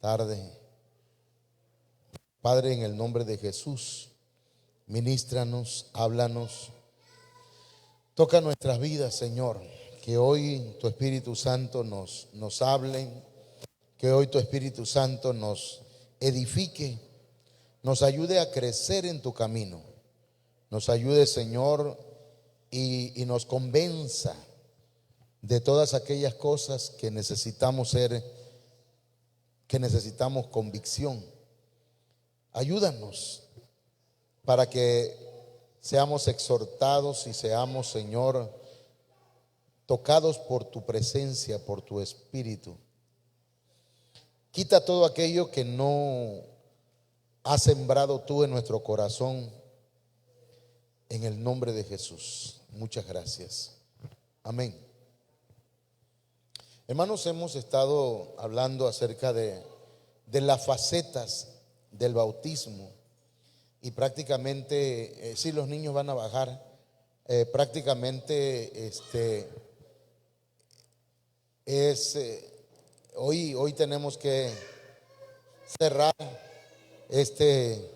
tarde. Padre, en el nombre de Jesús, ministranos, háblanos, toca nuestras vidas, Señor. Que hoy tu Espíritu Santo nos hable, que hoy tu Espíritu Santo nos edifique, nos ayude a crecer en tu camino, nos ayude, Señor, y nos convenza de todas aquellas cosas que necesitamos que necesitamos convicción. Ayúdanos para que seamos exhortados y seamos, Señor, tocados por tu presencia, por tu Espíritu. Quita todo aquello que no has sembrado tú en nuestro corazón, en el nombre de Jesús. Muchas gracias. Amén. Hermanos, hemos estado hablando acerca de las facetas del bautismo y prácticamente, si los niños van a bajar, prácticamente hoy tenemos que cerrar este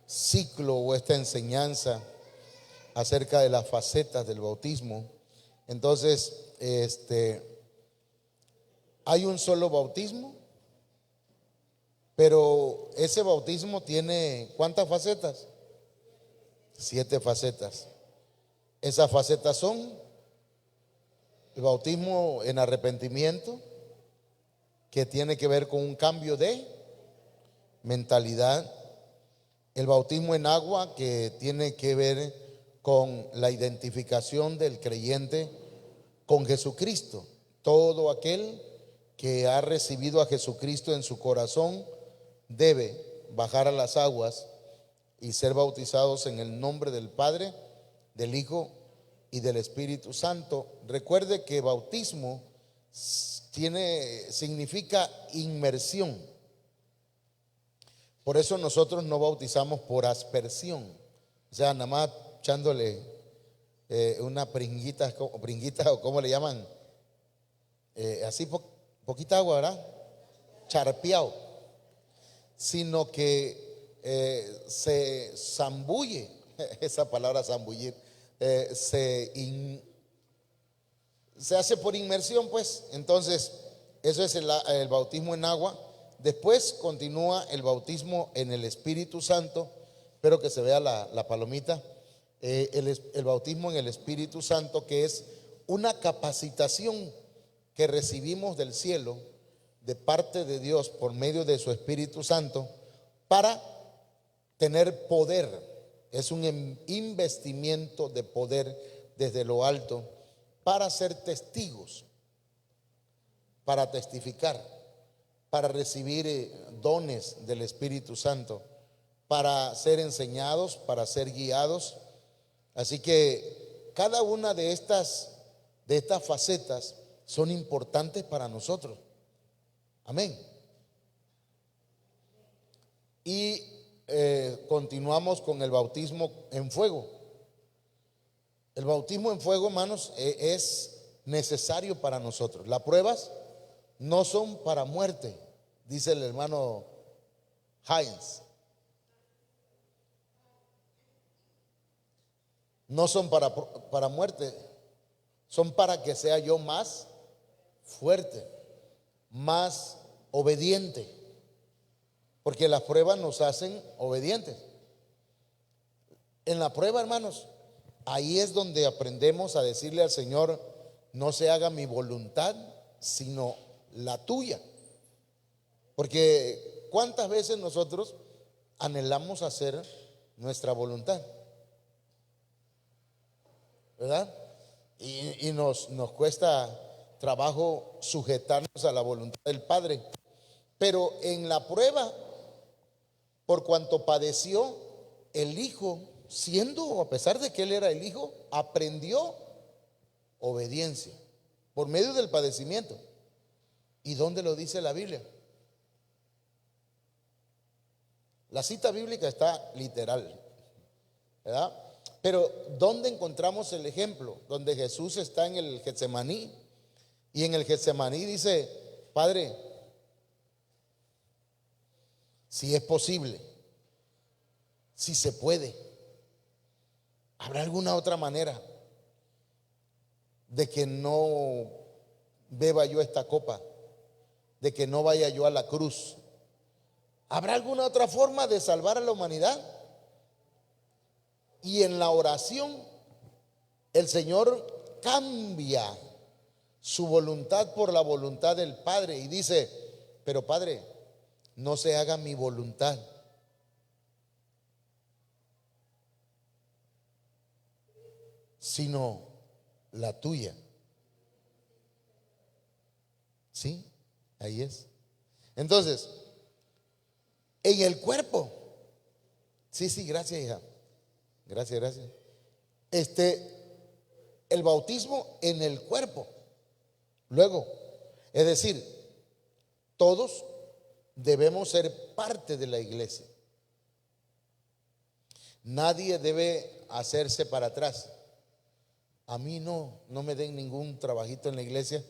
ciclo o esta enseñanza acerca de las facetas del bautismo. Entonces, hay un solo bautismo, pero ese bautismo tiene ¿cuántas facetas? 7 facetas. Esas facetas son el bautismo en arrepentimiento, que tiene que ver con un cambio de mentalidad. El bautismo en agua, que tiene que ver con la identificación del creyente con Jesucristo. Todo aquel que ha recibido a Jesucristo en su corazón debe bajar a las aguas y ser bautizados en el nombre del Padre, del Hijo y del Espíritu Santo. Recuerde que bautismo significa inmersión. Por eso nosotros no bautizamos por aspersión, o sea, nada más echándole una pringuita o como le llaman, así poquita agua, ¿verdad? Charpeado, sino que se zambulle, esa palabra zambullir, se hace por inmersión, pues. Entonces, eso es el bautismo en agua. Después continúa el bautismo en el Espíritu Santo. Espero que se vea la palomita. El bautismo en el Espíritu Santo, que es una capacitación que recibimos del cielo de parte de Dios por medio de su Espíritu Santo para tener poder. Es un investimiento de poder desde lo alto para ser testigos, para testificar, para recibir dones del Espíritu Santo, para ser enseñados, para ser guiados. Así que cada una de estas facetas son importantes para nosotros. Amén. Y continuamos con el bautismo en fuego. El bautismo en fuego, hermanos, es necesario para nosotros. Las pruebas no son para muerte, dice el hermano Hines. No son para muerte, son para que sea yo más fuerte, más obediente, porque las pruebas nos hacen obedientes. En la prueba, hermanos, ahí es donde aprendemos a decirle al Señor: no se haga mi voluntad, sino la tuya. Porque ¿cuántas veces nosotros anhelamos hacer nuestra voluntad? ¿Verdad? Y nos cuesta trabajo sujetarnos a la voluntad del Padre. Pero en la prueba, por cuanto padeció, el Hijo, siendo, a pesar de que Él era el Hijo, aprendió obediencia por medio del padecimiento. ¿Y dónde lo dice la Biblia? La cita bíblica está literal, ¿verdad? Pero ¿dónde encontramos el ejemplo? Donde Jesús está en el Getsemaní, y en el Getsemaní dice: Padre, si es posible, si se puede. ¿Habrá alguna otra manera de que no beba yo esta copa, de que no vaya yo a la cruz? ¿Habrá alguna otra forma de salvar a la humanidad? Y en la oración el Señor cambia su voluntad por la voluntad del Padre y dice: pero Padre, no se haga mi voluntad, sino la tuya. ¿Sí? Ahí es. Entonces, en el cuerpo. Sí, gracias, hija. Gracias. El bautismo en el cuerpo. Luego, es decir, todos debemos ser parte de la iglesia. Nadie debe hacerse para atrás. A mí no me den ningún trabajito en la iglesia,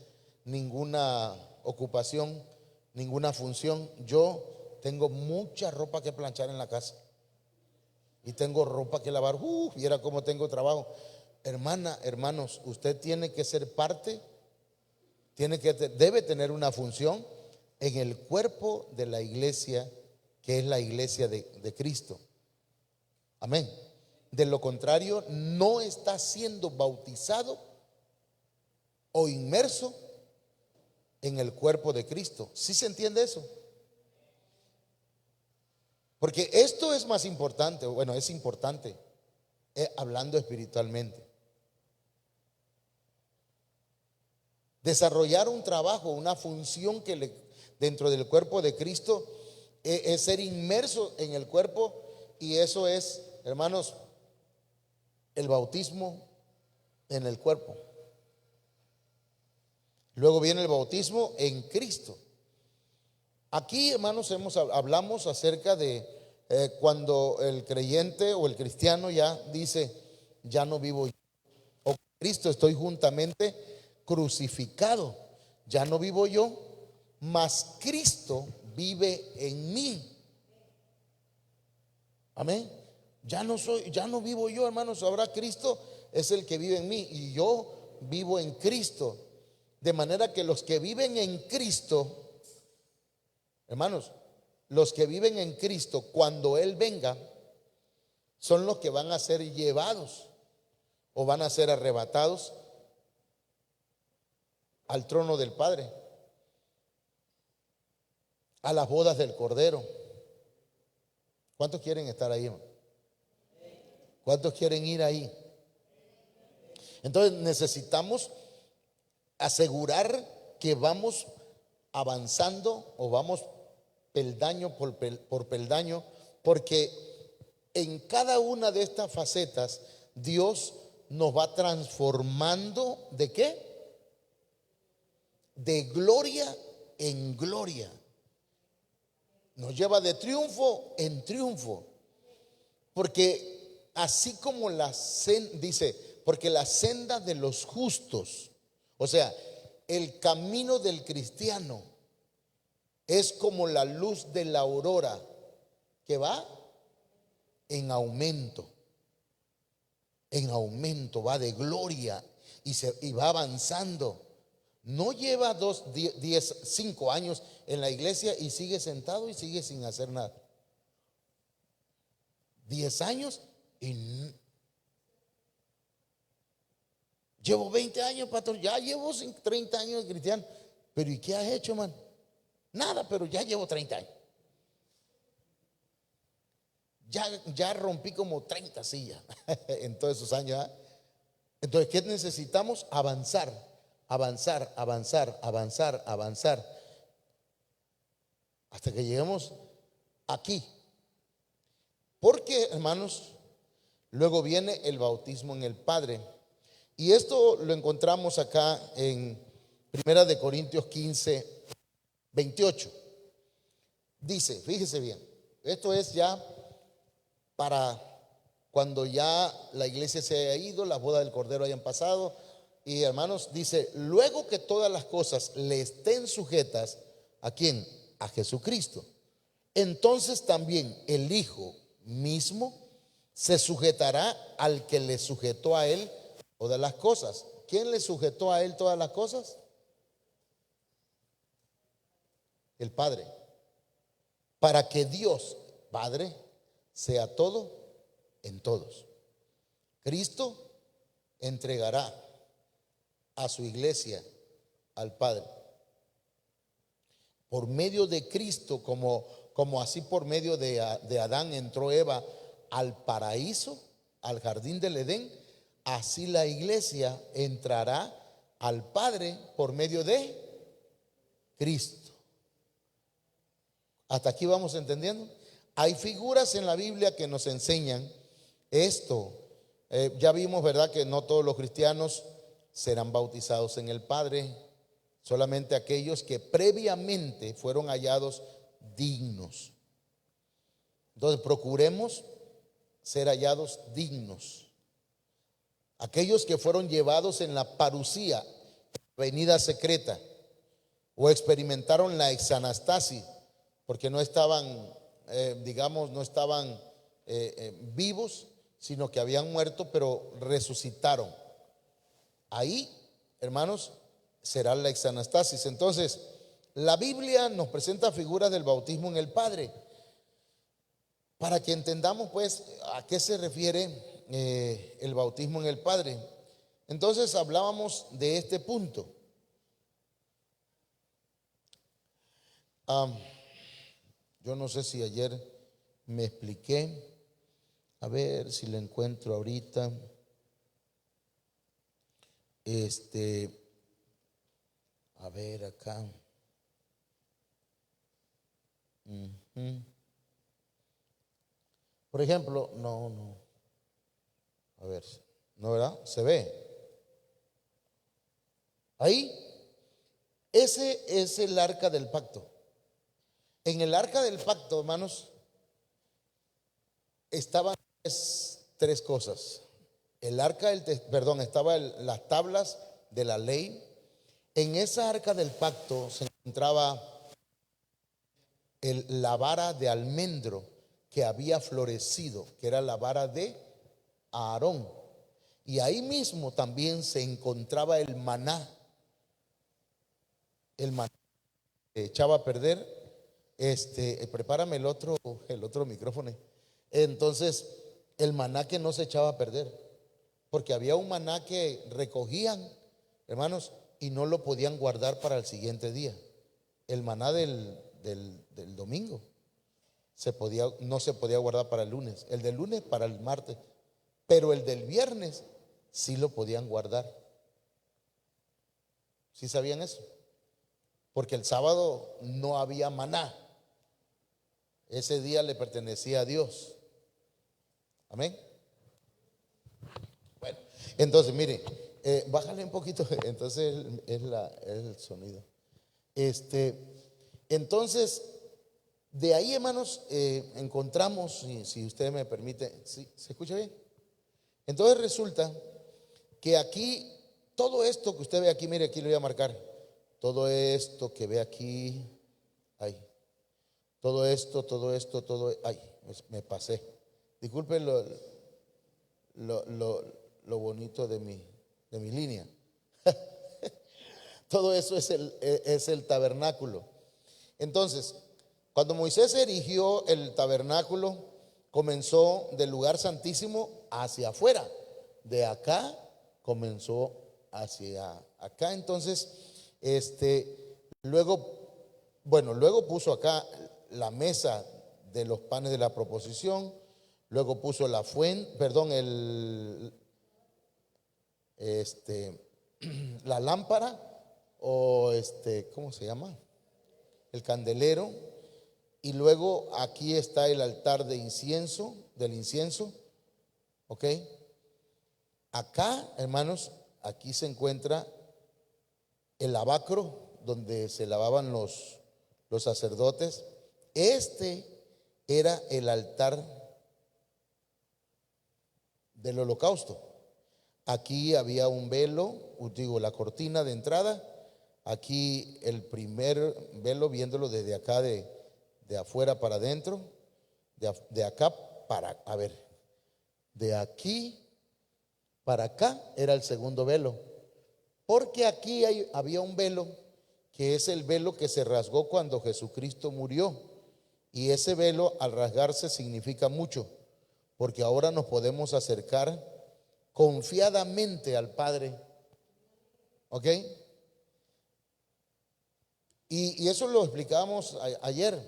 ninguna ocupación, ninguna función. Yo tengo mucha ropa que planchar en la casa y tengo ropa que lavar. Viera cómo tengo trabajo. Hermana, hermanos, usted tiene que ser parte, debe tener una función en el cuerpo de la iglesia, que es la iglesia de Cristo. Amén. De lo contrario, no está siendo bautizado o inmerso en el cuerpo de Cristo. ¿Sí se entiende eso? Porque esto es más importante, bueno, es importante, hablando espiritualmente. Desarrollar un trabajo, una función dentro del cuerpo de Cristo es ser inmerso en el cuerpo, y eso es, hermanos, el bautismo en el cuerpo. Luego viene el bautismo en Cristo. Aquí, hermanos, hablamos acerca de cuando el creyente o el cristiano ya dice: ya no vivo yo, o Cristo estoy juntamente crucificado. Ya no vivo yo, mas Cristo vive en mí. Amén. Ya no vivo yo, hermanos. Ahora Cristo es el que vive en mí y yo vivo en Cristo. De manera que los que viven en Cristo, hermanos, los que viven en Cristo, cuando Él venga, son los que van a ser llevados o van a ser arrebatados al trono del Padre, a las bodas del Cordero. ¿Cuántos quieren estar ahí, hermano? ¿Cuántos quieren ir ahí? Entonces necesitamos asegurar que vamos avanzando o vamos peldaño por peldaño, porque en cada una de estas facetas Dios nos va transformando. ¿De qué? De gloria en gloria. Nos lleva de triunfo en triunfo, porque así como dice, porque la senda de los justos, o sea, el camino del cristiano es como la luz de la aurora que va en aumento, va de gloria y va avanzando. No lleva 5 años en la iglesia y sigue sentado y sigue sin hacer nada. 10 años y llevo 20 años, pastor. Ya llevo 30 años cristiano. Pero ¿y qué has hecho, man? Nada, pero ya llevo 30 años. Ya rompí como 30 sillas en todos esos años. Entonces, ¿qué necesitamos? Avanzar, hasta que lleguemos aquí. Porque, hermanos, luego viene el bautismo en el Padre. Y esto lo encontramos acá en 1 Corintios 15, 28. Dice, fíjese bien, esto es ya para cuando ya la iglesia se haya ido, las bodas del Cordero hayan pasado. Y, hermanos, dice: luego que todas las cosas le estén sujetas, ¿a quién? A Jesucristo, entonces también el Hijo mismo se sujetará al que le sujetó a él todas las cosas. ¿Quién le sujetó a él todas las cosas? El Padre. Para que Dios, Padre, sea todo en todos. Cristo entregará a su iglesia al Padre. Por medio de Cristo, como así por medio de Adán entró Eva al paraíso, al jardín del Edén, así la iglesia entrará al Padre por medio de Cristo. ¿Hasta aquí vamos entendiendo? Hay figuras en la Biblia que nos enseñan esto. Ya vimos, ¿verdad?, que no todos los cristianos serán bautizados en el Padre, solamente aquellos que previamente fueron hallados dignos. Entonces procuremos ser hallados dignos. Aquellos que fueron llevados en la parucía, venida secreta, o experimentaron la exanastasis, porque no estaban, no estaban vivos, sino que habían muerto, pero resucitaron. Ahí, hermanos, será la exanastasis. Entonces, la Biblia nos presenta figuras del bautismo en el Padre, para que entendamos pues a qué se refiere el bautismo en el Padre. Entonces hablábamos de este punto. Yo no sé si ayer me expliqué, a ver si lo encuentro ahorita. A ver acá. Por ejemplo, no. A ver, ¿no, verdad? Se ve. Ahí, ese es el arca del pacto. En el arca del pacto, hermanos, estaban tres cosas. El arca estaban las tablas de la ley. En esa arca del pacto se encontraba la vara de almendro que había florecido, que era la vara de Aarón. Y ahí mismo también se encontraba el maná. El maná que echaba a perder. Prepárame el otro micrófono. Entonces, el maná que no se echaba a perder, porque había un maná que recogían, hermanos, y no lo podían guardar para el siguiente día. El maná del domingo no se podía guardar para el lunes, el del lunes para el martes, pero el del viernes sí lo podían guardar. ¿Sí sabían eso? Porque el sábado no había maná. Ese día le pertenecía a Dios. Amén. Bueno, entonces mire, bájale un poquito, entonces es el sonido. Entonces, de ahí, hermanos, encontramos, si usted me permite, ¿sí? ¿Se escucha bien? Entonces resulta que aquí, todo esto que usted ve aquí, mire, aquí lo voy a marcar. Todo esto que ve aquí, ahí. Todo esto, ay, me pasé. Disculpen lo bonito de mi línea. Todo eso es el tabernáculo. Entonces, cuando Moisés erigió el tabernáculo, comenzó del lugar santísimo hacia afuera. De acá comenzó hacia acá. Entonces, luego puso acá la mesa de los panes de la proposición, luego puso la fuente, la lámpara, o ¿cómo se llama? El candelero, y luego aquí está el altar del incienso, ¿ok? Acá, hermanos, aquí se encuentra el lavacro donde se lavaban los sacerdotes. Era el altar del holocausto. Aquí había un velo, la cortina de entrada. Aquí el primer velo, viéndolo desde acá de de afuera para adentro, de acá para, a ver, de aquí para acá era el segundo velo, porque aquí había un velo que es el velo que se rasgó cuando Jesucristo murió, y ese velo al rasgarse significa mucho, porque ahora nos podemos acercar confiadamente al Padre, ¿ok? Y eso lo explicábamos ayer,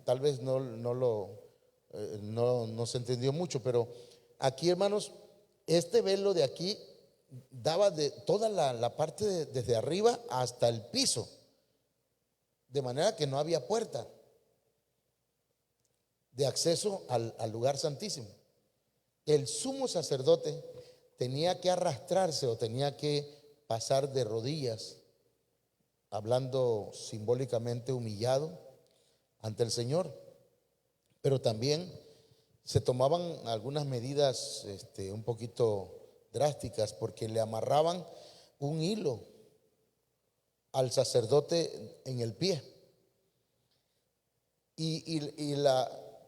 tal vez no se entendió mucho, pero aquí, hermanos, este velo de aquí daba de toda la parte desde arriba hasta el piso, de manera que no había puerta de acceso al lugar santísimo. El sumo sacerdote tenía que arrastrarse o tenía que pasar de rodillas, hablando simbólicamente humillado ante el Señor, pero también se tomaban algunas medidas un poquito drásticas, porque le amarraban un hilo al sacerdote en el pie,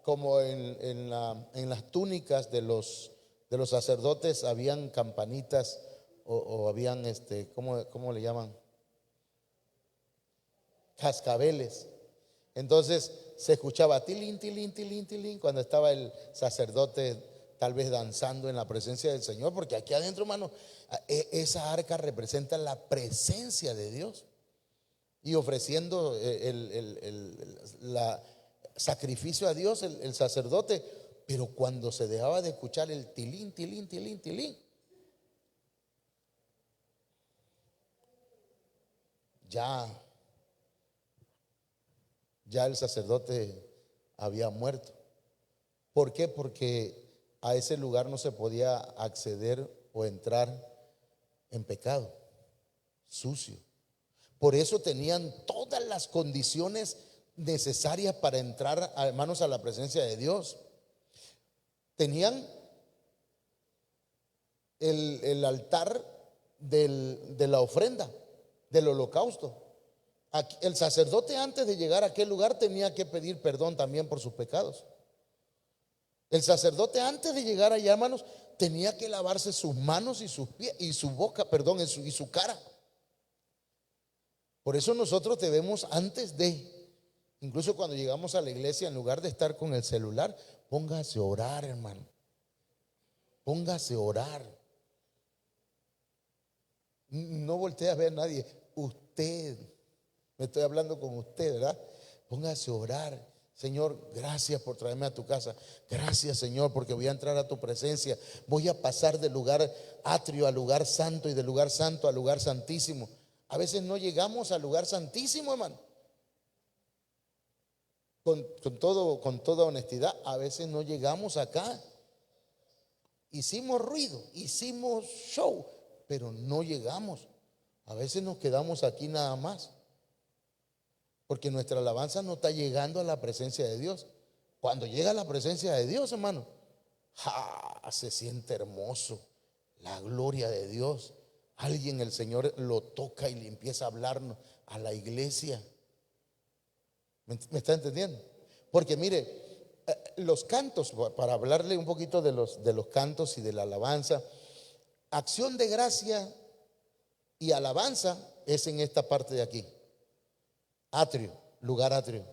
como en las túnicas de los sacerdotes habían campanitas o habían ¿cómo le llaman? Cascabeles. Entonces se escuchaba tilín, tilín, tilín, tilín cuando estaba el sacerdote tal vez danzando en la presencia del Señor, porque aquí adentro, hermano, esa arca representa la presencia de Dios, y ofreciendo la sacrificio a Dios el sacerdote. Pero cuando se dejaba de escuchar el tilín, tilín, tilín, tilín, ya el sacerdote había muerto. ¿Por qué? Porque a ese lugar no se podía acceder o entrar en pecado, sucio. Por eso tenían todas las condiciones necesarias para entrar, hermanos, a la presencia de Dios. Tenían el altar de la ofrenda, del holocausto. El sacerdote, antes de llegar a aquel lugar, tenía que pedir perdón también por sus pecados. El sacerdote, antes de llegar allá, hermanos, tenía que lavarse sus manos y sus pies y su boca, perdón, y su cara. Por eso nosotros debemos, incluso cuando llegamos a la iglesia, en lugar de estar con el celular, póngase a orar, hermano. Póngase a orar. No voltee a ver a nadie. Usted, me estoy hablando con usted, ¿verdad? Póngase a orar. Señor, gracias por traerme a tu casa. Gracias, Señor, porque voy a entrar a tu presencia. Voy a pasar del lugar atrio al lugar santo, y del lugar santo al lugar santísimo. A veces no llegamos al lugar santísimo, hermano. Con toda honestidad, a veces no llegamos acá. Hicimos ruido, hicimos show, pero no llegamos. A veces nos quedamos aquí nada más, porque nuestra alabanza no está llegando a la presencia de Dios. Cuando llega a la presencia de Dios, hermano, se siente hermoso la gloria de Dios. El Señor lo toca y le empieza a hablarnos a la iglesia. ¿Me está entendiendo? Porque mire, los cantos, para hablarle un poquito de los cantos y de la alabanza, acción de gracia y alabanza es en esta parte de aquí. Atrio, lugar atrio.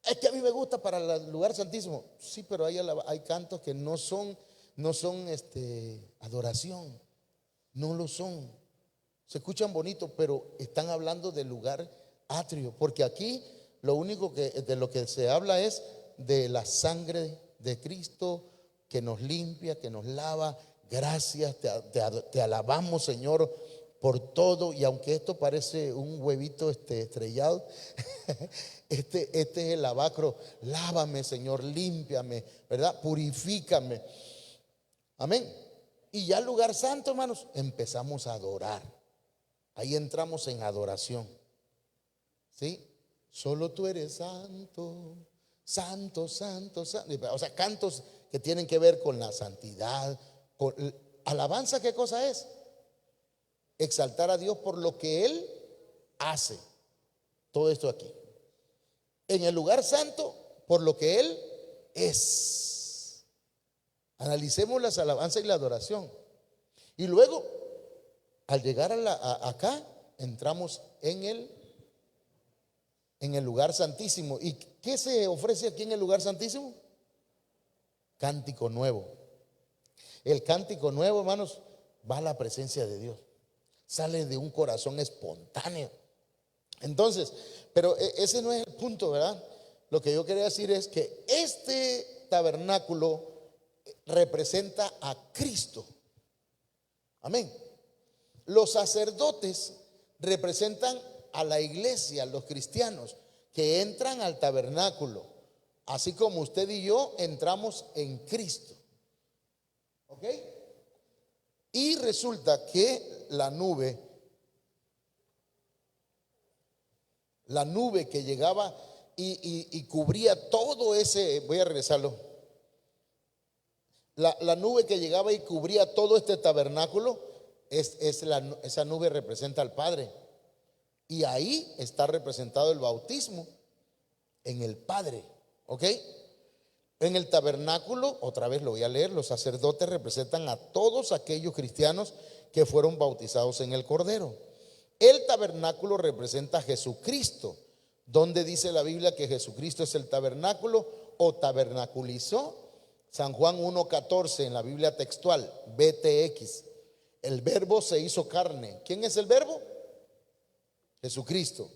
Es que a mí me gusta para el lugar santísimo. Sí, pero hay cantos que no son adoración. No lo son. Se escuchan bonitos, pero están hablando del lugar atrio. Porque aquí lo único de lo que se habla es de la sangre de Cristo que nos limpia, que nos lava. Gracias, te alabamos, Señor, por todo. Y aunque esto parece un huevito estrellado, este es el lavacro. Lávame, Señor, límpiame, ¿verdad? Purifícame. Amén. Y ya el lugar santo, hermanos, empezamos a adorar. Ahí entramos en adoración. ¿Sí? Solo tú eres santo, santo, santo, santo. O sea, cantos que tienen que ver con la santidad. Alabanza, ¿qué cosa es? Exaltar a Dios por lo que Él hace. Todo esto aquí. en el lugar santo por lo que Él es. Analicemos las alabanzas y la adoración. Y luego, al llegar acá, entramos en el lugar santísimo. ¿Y qué se ofrece aquí en el lugar santísimo? Cántico nuevo. El cántico nuevo, hermanos, va a la presencia de Dios. Sale de un corazón espontáneo. Entonces, pero ese no es el punto, ¿verdad? Lo que yo quería decir es que este tabernáculo representa a Cristo. Amén. Los sacerdotes representan a la iglesia, los cristianos que entran al tabernáculo, así como usted y yo entramos en Cristo. ¿Ok? Y resulta que la nube que llegaba y cubría todo ese, voy a regresarlo, la nube que llegaba y cubría todo este tabernáculo, esa nube representa al Padre. Y ahí está representado el bautismo en el Padre. ¿Ok? En el tabernáculo, otra vez lo voy a leer, los sacerdotes representan a todos aquellos cristianos que fueron bautizados en el Cordero. El tabernáculo representa a Jesucristo. ¿Dónde dice la Biblia que Jesucristo es el tabernáculo o tabernaculizó? San Juan 1:14 en la Biblia textual, BTX. El verbo se hizo carne. ¿Quién es el verbo? Jesucristo.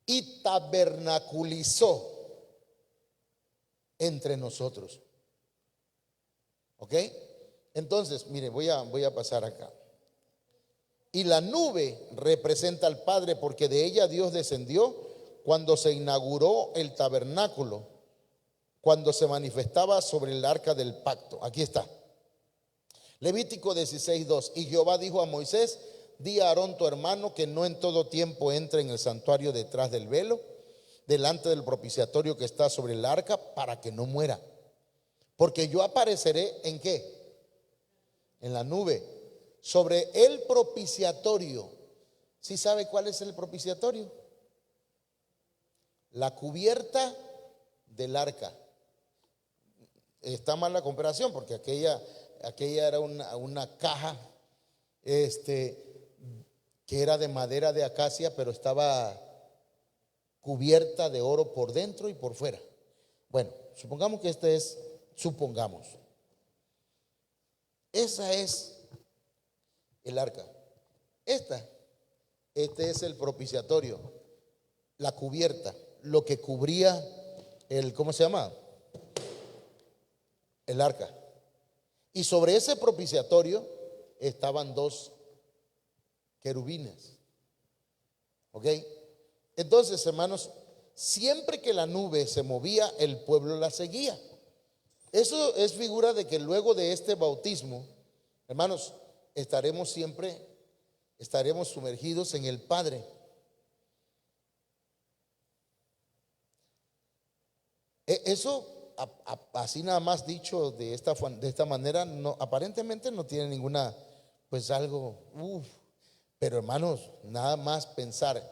Y tabernaculizó entre nosotros. ¿Ok? Entonces, mire, voy a pasar acá. Y la nube representa al Padre, porque de ella Dios descendió cuando se inauguró el tabernáculo, cuando se manifestaba sobre el arca del pacto. Aquí está. Levítico 16:2. Y Jehová dijo a Moisés: di a Aarón tu hermano que no en todo tiempo entre en el santuario detrás del velo, delante del propiciatorio que está sobre el arca, para que no muera. Porque yo apareceré ¿en qué? En la nube, sobre el propiciatorio. ¿Sí sabe cuál es el propiciatorio? La cubierta del arca. Está mal la comparación, porque aquella era una caja que era de madera de acacia, pero estaba cubierta de oro por dentro y por fuera. Bueno, supongamos que esa es el arca. Este es el propiciatorio, la cubierta, lo que cubría ¿cómo se llama? El arca. Y sobre ese propiciatorio estaban dos querubines. ¿Ok? Entonces, hermanos, siempre que la nube se movía, el pueblo la seguía. Eso es figura de que luego de este bautismo, hermanos, estaremos sumergidos en el Padre. Eso así nada más dicho de esta manera, no, aparentemente no tiene ninguna, pues algo, pero hermanos, nada más pensar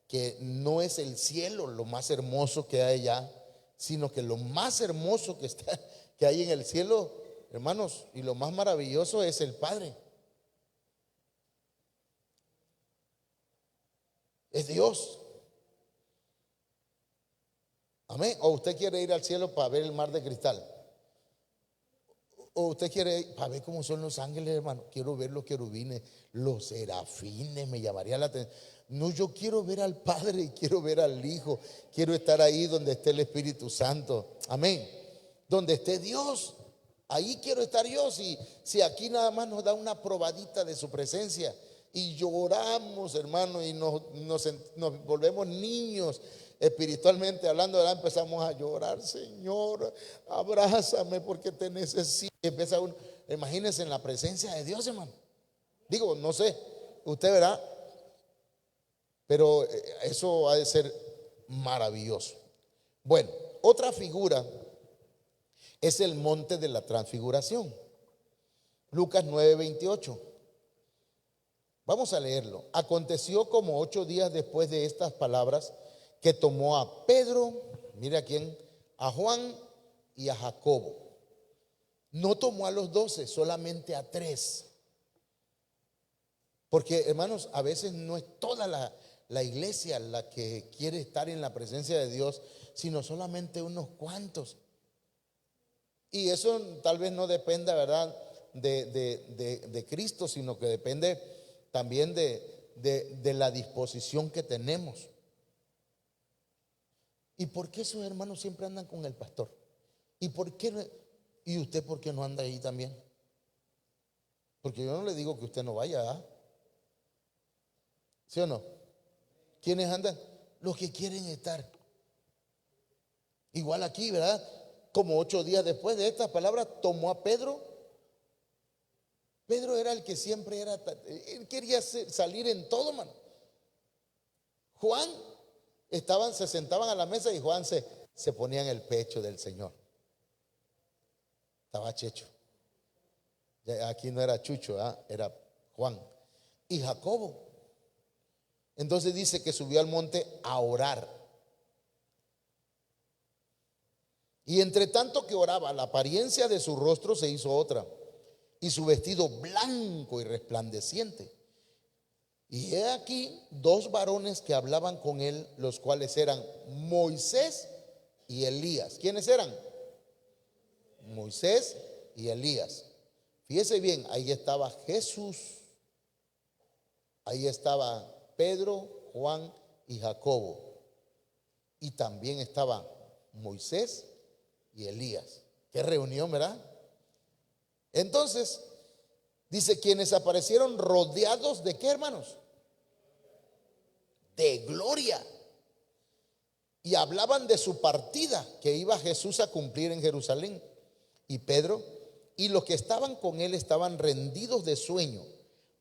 que no es el cielo lo más hermoso que hay allá, sino que lo más hermoso que hay en el cielo, hermanos, y lo más maravilloso es el Padre. Es Dios. Amén. O usted quiere ir al cielo para ver el mar de cristal. O usted quiere ir para ver cómo son los ángeles, hermano. Quiero ver los querubines, los serafines, me llamaría la atención. No, yo quiero ver al Padre y quiero ver al Hijo. Quiero estar ahí donde esté el Espíritu Santo. Amén. Donde esté Dios. Ahí quiero estar yo. Si aquí nada más nos da una probadita de su presencia y lloramos, hermano, y nos volvemos niños espiritualmente hablando, ¿verdad? Empezamos a llorar: Señor, abrázame porque te necesito. Y empieza uno, imagínense en la presencia de Dios, hermano. Digo, no sé, usted verá, pero eso ha de ser maravilloso. Bueno, otra figura es el monte de la transfiguración. Lucas 9:28. Vamos a leerlo. Aconteció como 8 días después de estas palabras que tomó a Pedro mire a quién, a Juan y a Jacobo. No tomó a los 12, solamente a 3. Porque, hermanos, a veces no es toda la iglesia la que quiere estar en la presencia de Dios, sino solamente unos cuantos. Y eso tal vez no dependa, ¿verdad?, de Cristo, sino que depende también de la disposición que tenemos. ¿Y por qué esos hermanos siempre andan con el pastor? ¿Y por qué y usted por qué no anda ahí también? Porque yo no le digo que usted no vaya, ¿ah? ¿Sí o no? ¿Quiénes andan? Los que quieren estar. Igual aquí, ¿verdad? Como 8 días después de estas palabras, tomó a Pedro. Pedro era el que siempre era, él quería salir en todo, mano. Juan, se sentaban a la mesa y Juan se ponía en el pecho del Señor. Estaba Checho. Aquí no era Chucho, ¿eh? Era Juan. Y Jacobo. Entonces dice que subió al monte a orar. Y entre tanto que oraba, la apariencia de su rostro se hizo otra, y su vestido blanco y resplandeciente. Y he aquí 2 varones que hablaban con él, los cuales eran Moisés y Elías. ¿Quiénes eran? Moisés y Elías. Fíjese bien, ahí estaba Jesús, ahí estaba Pedro, Juan y Jacobo, y también estaba Moisés y Elías. Qué reunión, ¿verdad? Entonces dice, quienes aparecieron rodeados de ¿qué, hermanos? De gloria. Y hablaban de su partida que iba Jesús a cumplir en Jerusalén. Y Pedro y los que estaban con él estaban rendidos de sueño,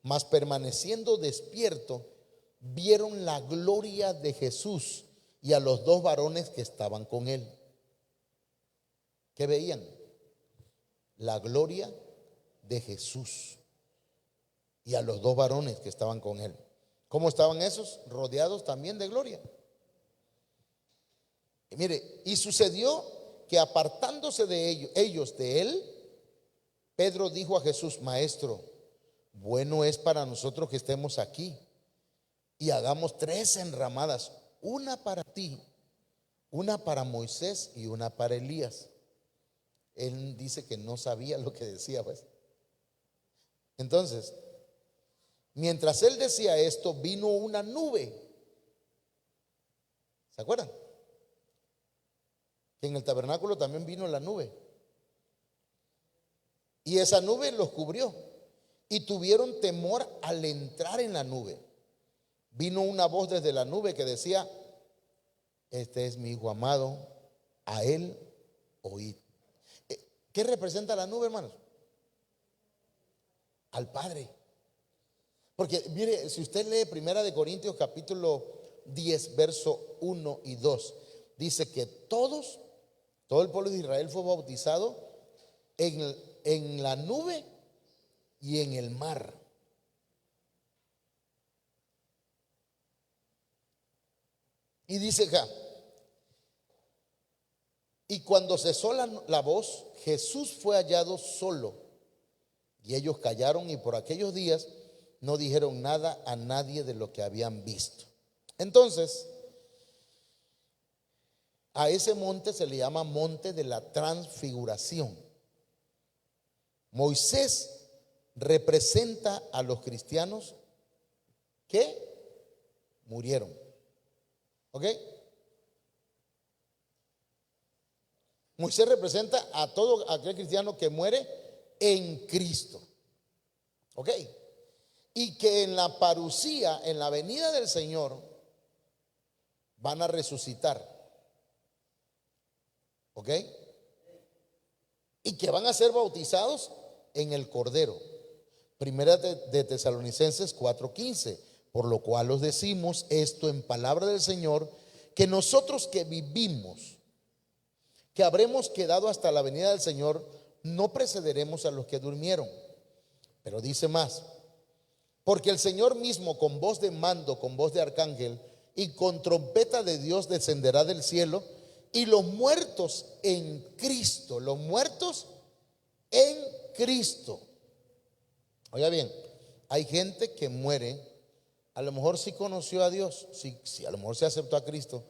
mas permaneciendo despierto, vieron la gloria de Jesús y a los 2 varones que estaban con él. ¿Qué veían? La gloria de Jesús y a los 2 varones que estaban con él. ¿Cómo estaban esos? Rodeados también de gloria. Y mire, y sucedió que apartándose de ellos de él, Pedro dijo a Jesús: Maestro, bueno es para nosotros que estemos aquí y hagamos 3 enramadas, una para ti, una para Moisés y una para Elías. Él dice que no sabía lo que decía, pues. Entonces, mientras él decía esto, vino una nube. ¿Se acuerdan? Que en el tabernáculo también vino la nube. Y esa nube los cubrió. Y tuvieron temor al entrar en la nube. Vino una voz desde la nube que decía: Este es mi hijo amado, a él oíd. ¿Qué representa la nube, hermanos? Al Padre. Porque mire, si usted lee 1 Corintios capítulo 10, verso 1 y 2, dice que todo el pueblo de Israel fue bautizado en la nube y en el mar. Y dice acá: y cuando cesó la voz, Jesús fue hallado solo, y ellos callaron, y por aquellos días no dijeron nada a nadie de lo que habían visto. Entonces, a ese monte se le llama monte de la transfiguración. Moisés representa a los cristianos que murieron. ¿Ok? Moisés representa a todo aquel cristiano que muere en Cristo. ¿Ok? Y que en la parucía, en la venida del Señor, van a resucitar. ¿Ok? Y que van a ser bautizados en el Cordero. Primera de Tesalonicenses 4:15. Por lo cual os decimos esto en palabra del Señor, que nosotros que vivimos, que habremos quedado hasta la venida del Señor, no precederemos a los que durmieron. Pero dice más: porque el Señor mismo, con voz de mando, con voz de arcángel y con trompeta de Dios, descenderá del cielo, Y los muertos en Cristo, los muertos en Cristo. Oiga bien, hay gente que muere, a lo mejor sí conoció a Dios, sí, a lo mejor se aceptó a Cristo,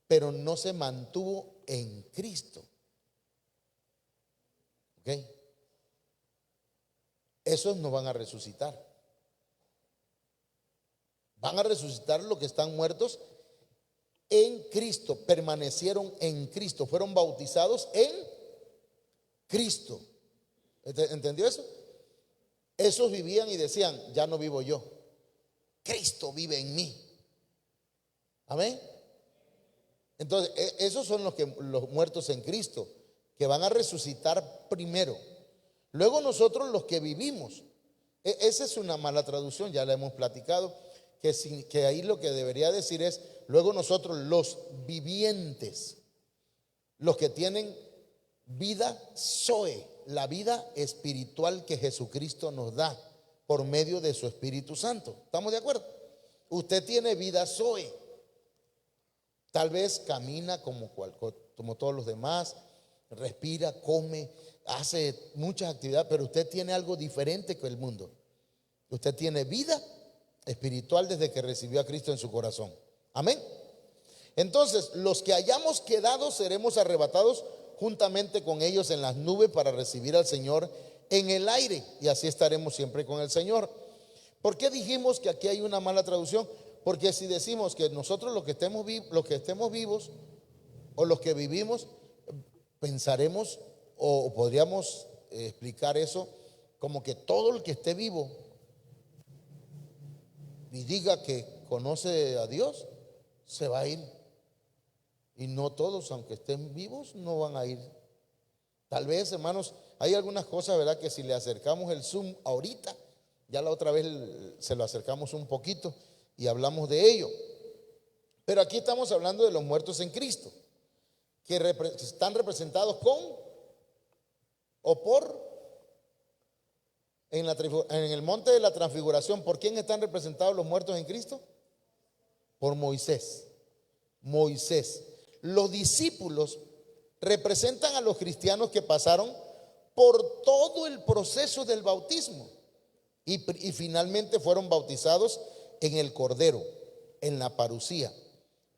pero no se mantuvo en Cristo. ¿Ok? Esos no van a resucitar. Van a resucitar los que están muertos en Cristo, permanecieron en Cristo, fueron bautizados en Cristo. ¿Entendió eso? Esos vivían y decían, ya no vivo yo, Cristo vive en mí. Amén. Entonces, esos son los muertos en Cristo, que van a resucitar primero. Luego nosotros los que vivimos. Esa es una mala traducción, ya la hemos platicado, que ahí lo que debería decir es, luego nosotros los vivientes, los que tienen vida Zoe, la vida espiritual que Jesucristo nos da por medio de su Espíritu Santo. ¿Estamos de acuerdo? Usted tiene vida Zoe. Tal vez camina como todos los demás, respira, come, hace muchas actividades, pero usted tiene algo diferente que el mundo. Usted tiene vida espiritual desde que recibió a Cristo en su corazón. Amén. Entonces, los que hayamos quedado seremos arrebatados juntamente con ellos en las nubes para recibir al Señor en el aire, y así estaremos siempre con el Señor. ¿Por qué dijimos que aquí hay una mala traducción? Porque si decimos que nosotros los que estemos vivos o los que vivimos, pensaremos o podríamos explicar eso como que todo el que esté vivo y diga que conoce a Dios se va a ir. Y no todos, aunque estén vivos, no van a ir. Tal vez, hermanos, hay algunas cosas, ¿verdad?, que si le acercamos el Zoom ahorita, ya la otra vez se lo acercamos un poquito y hablamos de ello. Pero aquí estamos hablando de los muertos en Cristo, que están representados con o por en el monte de la transfiguración. ¿Por quién están representados los muertos en Cristo? Por Moisés. Los discípulos representan a los cristianos que pasaron por todo el proceso del bautismo y finalmente fueron bautizados en el Cordero, en la parucía.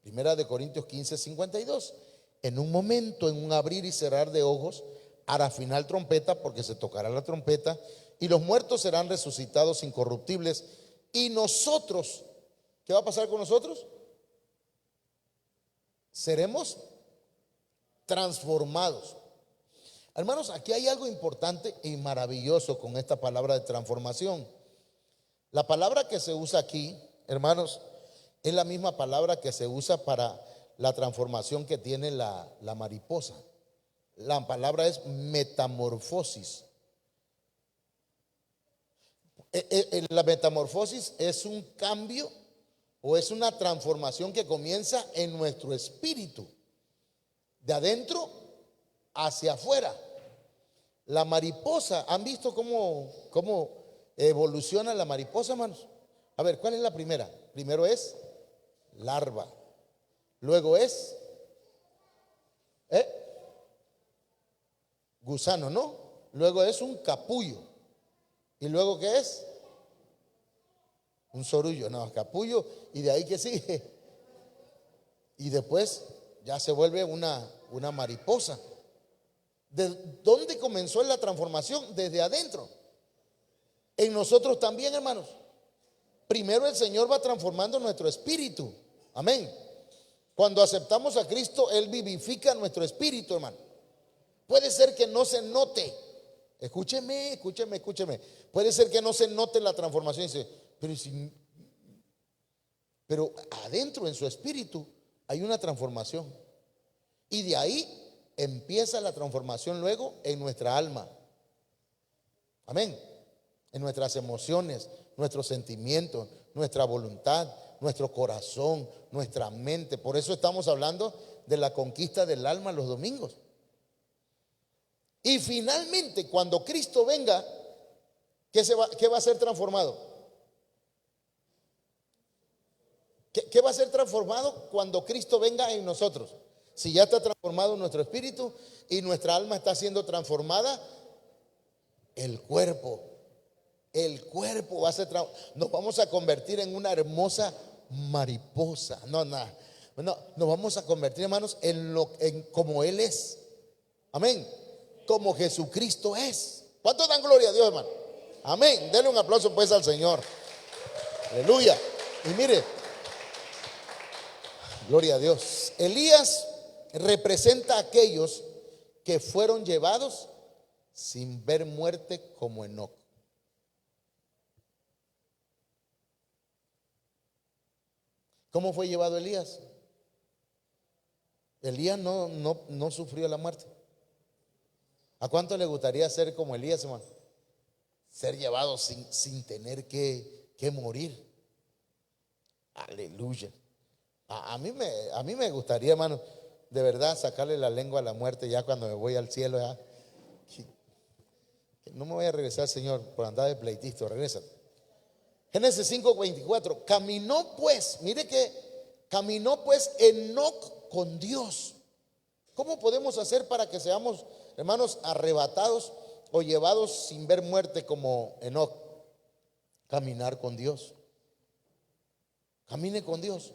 Primera de Corintios 15:52. En un momento, en un abrir y cerrar de ojos, hará final trompeta, porque se tocará la trompeta, y los muertos serán resucitados incorruptibles. Y nosotros, ¿qué va a pasar con nosotros? Seremos transformados. Hermanos, aquí hay algo importante y maravilloso con esta palabra de transformación. La palabra que se usa aquí, hermanos, es la misma palabra que se usa para la transformación que tiene la mariposa. La palabra es metamorfosis. La metamorfosis es un cambio o es una transformación que comienza en nuestro espíritu, de adentro hacia afuera. La mariposa, ¿han visto cómo evoluciona la mariposa, hermanos? A ver, ¿cuál es la primera? Primero es larva, luego es gusano, ¿no? Luego es un capullo. ¿Y luego qué es? Un sorullo, no, capullo. Y de ahí que sigue. Y después ya se vuelve una mariposa. ¿De dónde comenzó la transformación? Desde adentro. En nosotros también, hermanos. Primero el Señor va transformando nuestro espíritu. Amén. Cuando aceptamos a Cristo, Él vivifica nuestro espíritu, hermano. Puede ser que no se note. Escúcheme. Puede ser que no se note la transformación. Dice, pero adentro en su espíritu hay una transformación. Y de ahí empieza la transformación luego en nuestra alma. Amén. En nuestras emociones, nuestros sentimientos, nuestra voluntad, nuestro corazón, nuestra mente. Por eso estamos hablando de la conquista del alma los domingos. Y finalmente, cuando Cristo venga, ¿qué va a ser transformado? ¿Qué va a ser transformado cuando Cristo venga en nosotros? Si ya está transformado nuestro espíritu y nuestra alma está siendo transformada, el cuerpo va a ser, nos vamos a convertir en una hermosa mariposa. No, nos vamos a convertir, hermanos, en como Él es. Amén. Como Jesucristo es. ¿Cuánto dan gloria a Dios, hermano? Amén. Denle un aplauso pues al Señor. Aleluya. Y mire, gloria a Dios. Elías representa a aquellos que fueron llevados sin ver muerte como Enoc. ¿Cómo fue llevado Elías? Elías no sufrió la muerte. ¿A cuánto le gustaría ser como Elías, hermano? Ser llevado sin tener que morir. Aleluya. A mí me gustaría, hermano, de verdad sacarle la lengua a la muerte ya cuando me voy al cielo. Ya. Que no me voy a regresar, Señor, por andar de pleitito. Regresa. Génesis 5:24. Caminó pues, mire que caminó pues Enoc con Dios. ¿Cómo podemos hacer para que seamos, hermanos, arrebatados o llevados sin ver muerte como Enoc? Caminar con Dios. Camine con Dios.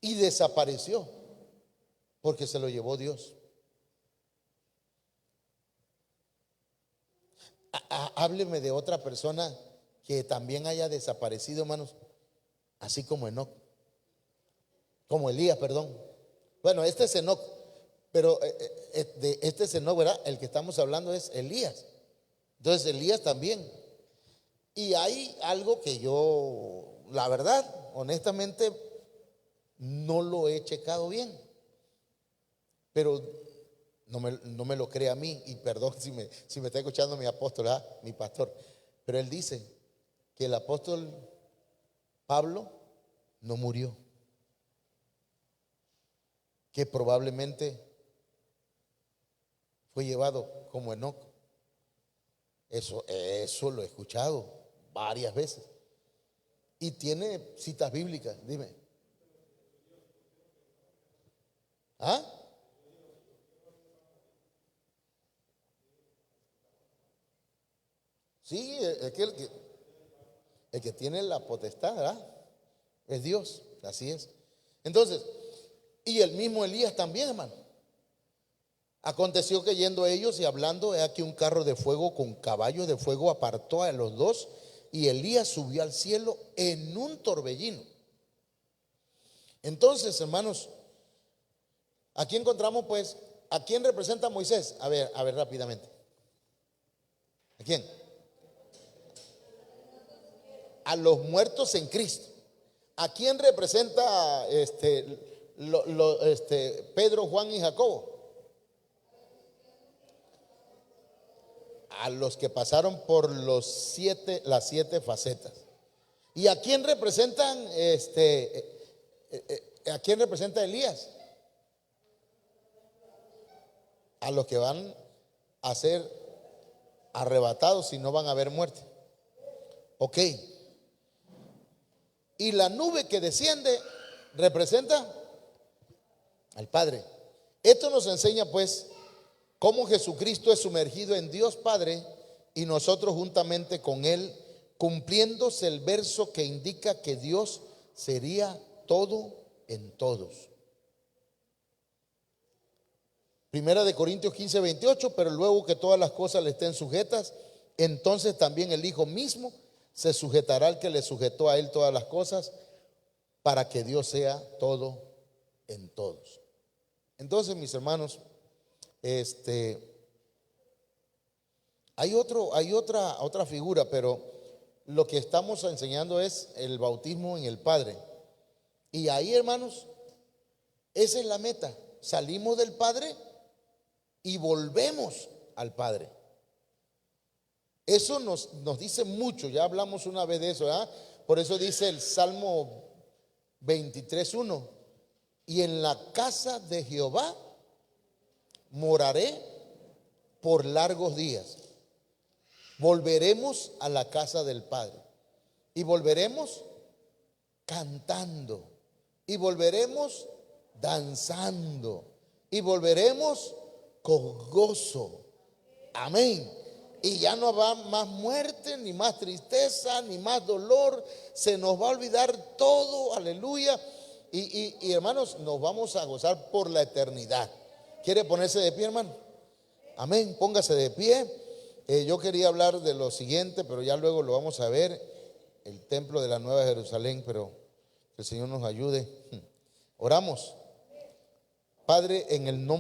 Y desapareció porque se lo llevó Dios. Hábleme de otra persona que también haya desaparecido, hermanos, así como Enoc, como Elías, perdón. Bueno, este es Enoc, pero este es Enoc, ¿verdad? El que estamos hablando es Elías. Entonces Elías también. Y hay algo que yo, la verdad, honestamente, no lo he checado bien, pero no me lo cree a mí. Y perdón si me está escuchando mi apóstol, ¿verdad? Mi pastor, pero él dice que el apóstol Pablo no murió, que probablemente fue llevado como Enoc. Eso lo he escuchado varias veces y tiene citas bíblicas. Dime. ¿Ah? Sí, es que el que tiene la potestad, ¿verdad? Es Dios, así es. Entonces, y el mismo Elías también, hermano. Aconteció que yendo ellos y hablando, he aquí un carro de fuego con caballos de fuego apartó a los dos, y Elías subió al cielo en un torbellino. Entonces, hermanos, aquí encontramos pues, ¿a quién representa Moisés? A ver rápidamente. ¿A quién? A los muertos en Cristo. ¿A quién representa Pedro, Juan y Jacobo? A los que pasaron por las 7 facetas. ¿Y a quién representan a quién representa Elías? A los que van a ser arrebatados y no van a haber muerte. Ok. Y la nube que desciende representa al Padre. Esto nos enseña pues cómo Jesucristo es sumergido en Dios Padre y nosotros juntamente con Él, cumpliéndose el verso que indica que Dios sería todo en todos. Primera de Corintios 15:28, pero luego que todas las cosas le estén sujetas, entonces también el Hijo mismo se sujetará al que le sujetó a Él todas las cosas, para que Dios sea todo en todos. Entonces, mis hermanos, hay otra figura, pero lo que estamos enseñando es el bautismo en el Padre. Y ahí, hermanos, esa es la meta. Salimos del Padre y volvemos al Padre. Eso nos dice mucho. Ya hablamos una vez de eso, ¿verdad? Por eso dice el Salmo 23:1: y en la casa de Jehová moraré por largos días. Volveremos a la casa del Padre y volveremos cantando y volveremos danzando y volveremos con gozo. Amén. Y ya no va más muerte, ni más tristeza, ni más dolor. Se nos va a olvidar todo, aleluya. Y hermanos, nos vamos a gozar por la eternidad. ¿Quiere ponerse de pie, hermano? Amén, póngase de pie. Yo quería hablar de lo siguiente, pero ya luego lo vamos a ver. El templo de la Nueva Jerusalén, pero que el Señor nos ayude. Oramos. Padre, en el nombre